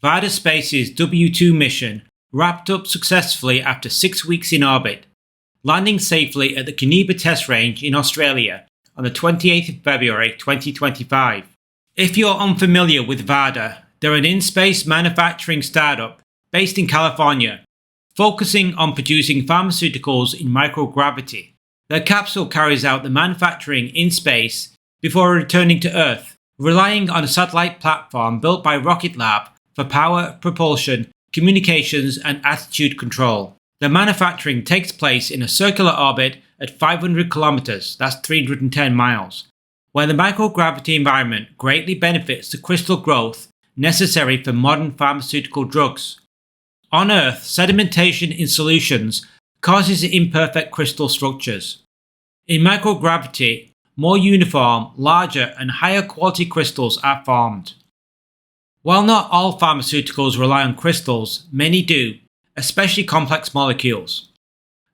Varda Space's W2 mission wrapped up successfully after 6 weeks in orbit, landing safely at the Kaniba Test Range in Australia on the 28th of February 2025. If you're unfamiliar with Varda, they're an in-space manufacturing startup based in California, focusing on producing pharmaceuticals in microgravity. Their capsule carries out the manufacturing in space before returning to Earth, relying on a satellite platform built by Rocket Lab for power, propulsion, communications, and attitude control. The manufacturing takes place in a circular orbit at 500 kilometers, that's 310 miles, where the microgravity environment greatly benefits the crystal growth necessary for modern pharmaceutical drugs. On Earth, sedimentation in solutions causes imperfect crystal structures. In microgravity, more uniform, larger, and higher quality crystals are formed. While not all pharmaceuticals rely on crystals, many do, especially complex molecules.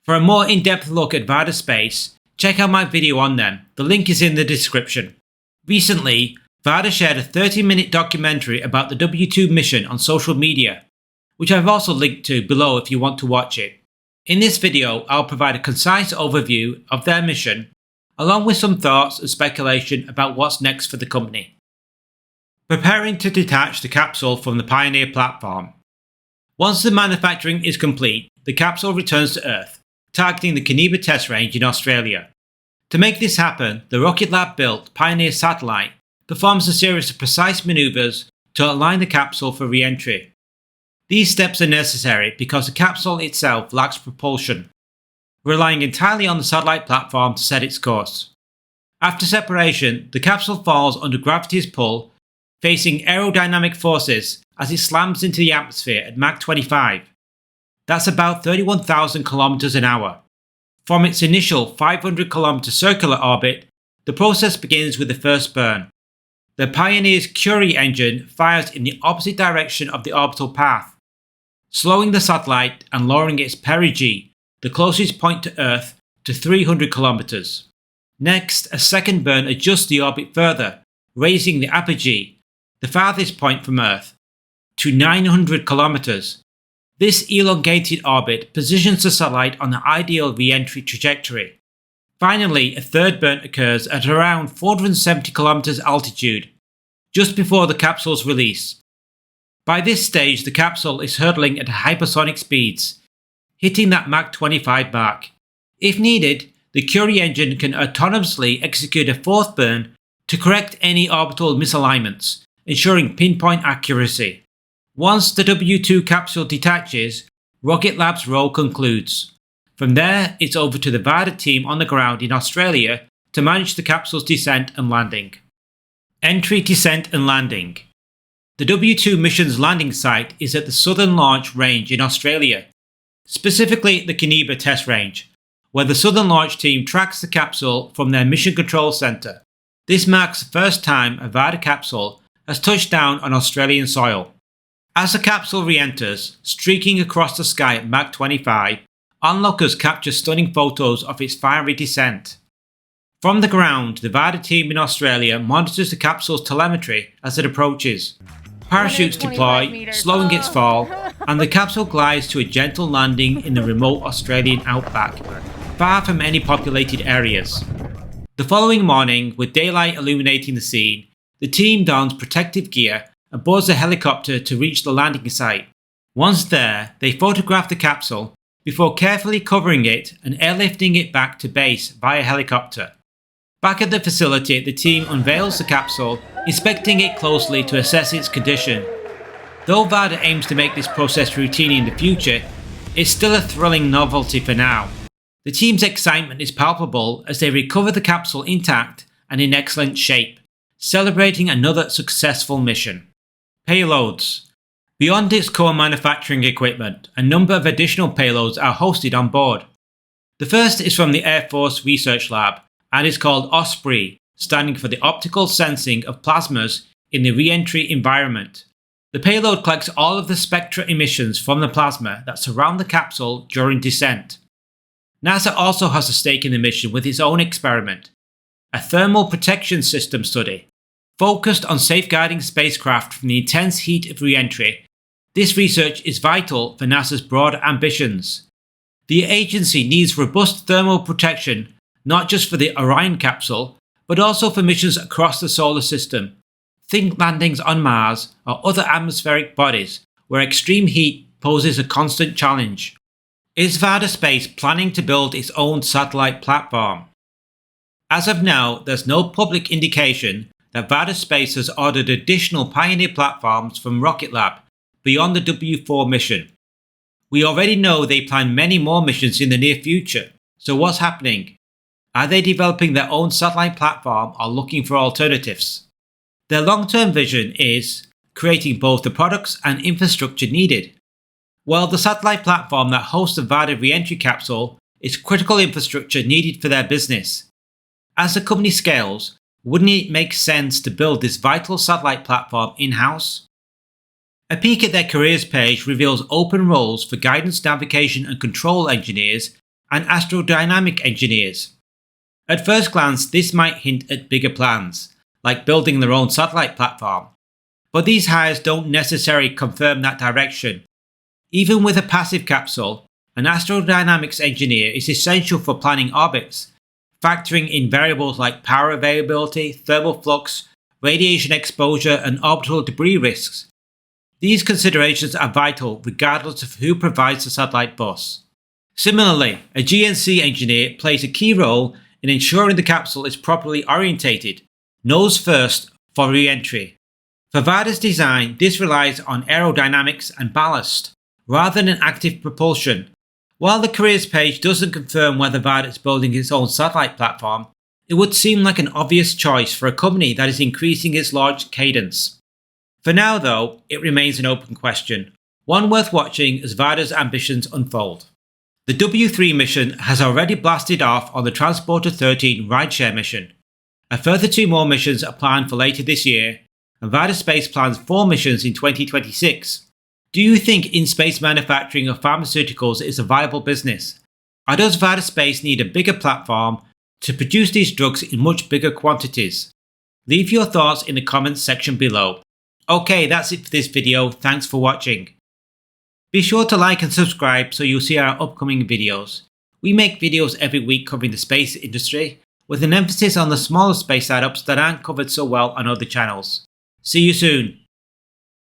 For a more in-depth look at Varda Space, check out my video on them. The link is in the description. Recently, Varda shared a 30-minute documentary about the W2 mission on social media, which I've also linked to below if you want to watch it. In this video, I'll provide a concise overview of their mission, along with some thoughts and speculation about what's next for the company. Preparing to detach the capsule from the Pioneer platform. Once the manufacturing is complete, the capsule returns to Earth, targeting the Kaniba Test Range in Australia. To make this happen, the Rocket Lab built Pioneer satellite performs a series of precise maneuvers to align the capsule for re-entry. These steps are necessary because the capsule itself lacks propulsion, relying entirely on the satellite platform to set its course. After separation, the capsule falls under gravity's pull, facing aerodynamic forces as it slams into the atmosphere at Mach 25. That's about 31,000 kilometers an hour. From its initial 500 kilometer circular orbit, the process begins with the first burn. The Pioneer's Curie engine fires in the opposite direction of the orbital path, slowing the satellite and lowering its perigee, the closest point to Earth, to 300 kilometers. Next, a second burn adjusts the orbit further, raising the apogee, the farthest point from Earth, to 900 kilometers. This elongated orbit positions the satellite on the ideal re-entry trajectory. Finally, a third burn occurs at around 470 kilometers altitude, just before the capsule's release. By this stage, the capsule is hurtling at hypersonic speeds, hitting that Mach 25 mark. If needed, the Curie engine can autonomously execute a fourth burn to correct any orbital misalignments, ensuring pinpoint accuracy. Once the W2 capsule detaches, Rocket Lab's role concludes. From there, it's over to the Varda team on the ground in Australia to manage the capsule's descent and landing. Entry, descent and landing. The W2 mission's landing site is at the Southern Launch Range in Australia, specifically the Kaniba Test Range, where the Southern Launch team tracks the capsule from their Mission Control Centre. This marks the first time a Varda capsule has touched down on Australian soil. As the capsule re-enters, streaking across the sky at Mach 25, onlookers capture stunning photos of its fiery descent. From the ground, the Varda team in Australia monitors the capsule's telemetry as it approaches. Parachutes deploy, slowing its fall, and the capsule glides to a gentle landing in the remote Australian outback, far from any populated areas. The following morning, with daylight illuminating the scene, the team dons protective gear and boards a helicopter to reach the landing site. Once there, they photograph the capsule before carefully covering it and airlifting it back to base via helicopter. Back at the facility, the team unveils the capsule, inspecting it closely to assess its condition. Though Varda aims to make this process routine in the future, it's still a thrilling novelty for now. The team's excitement is palpable as they recover the capsule intact and in excellent shape, celebrating another successful mission. Payloads. Beyond its core manufacturing equipment, a number of additional payloads are hosted on board. The first is from the Air Force Research Lab and is called OSPRI, standing for the optical sensing of plasmas in the re-entry environment. The payload collects all of the spectra emissions from the plasma that surround the capsule during descent. NASA also has a stake in the mission with its own experiment, a thermal protection system study, focused on safeguarding spacecraft from the intense heat of re-entry This research is vital for NASA's broad ambitions. The agency needs robust thermal protection not just for the Orion capsule, but also for missions across the solar system. Think landings on Mars or other atmospheric bodies where extreme heat poses a constant challenge. Is Varda Space planning to build its own satellite platform? As of now, there's no public indication that Varda Space has ordered additional Pioneer platforms from Rocket Lab beyond the W4 mission. We already know they plan many more missions in the near future, so what's happening? Are they developing their own satellite platform or looking for alternatives? Their long-term vision is creating both the products and infrastructure needed. While the satellite platform that hosts the Varda re-entry capsule is critical infrastructure needed for their business. As the company scales, wouldn't it make sense to build this vital satellite platform in-house? A peek at their careers page reveals open roles for guidance, navigation and control engineers and astrodynamic engineers. At first glance, this might hint at bigger plans, like building their own satellite platform. But these hires don't necessarily confirm that direction. Even with a passive capsule, an astrodynamics engineer is essential for planning orbits, factoring in variables like power availability, thermal flux, radiation exposure and orbital debris risks. These considerations are vital regardless of who provides the satellite bus. Similarly, a GNC engineer plays a key role in ensuring the capsule is properly orientated, nose first for re-entry. For Varda's design, this relies on aerodynamics and ballast, rather than active propulsion. While the careers page doesn't confirm whether Varda is building its own satellite platform, it would seem like an obvious choice for a company that is increasing its launch cadence. For now though, it remains an open question, one worth watching as Varda's ambitions unfold. The W3 mission has already blasted off on the Transporter 13 rideshare mission. A further 2 more missions are planned for later this year, and Varda Space plans 4 missions in 2026. Do you think in-space manufacturing of pharmaceuticals is a viable business? Or does Varda Space need a bigger platform to produce these drugs in much bigger quantities? Leave your thoughts in the comments section below. Okay, that's it for this video, thanks for watching. Be sure to like and subscribe so you'll see our upcoming videos. We make videos every week covering the space industry, with an emphasis on the smaller space startups that aren't covered so well on other channels. See you soon.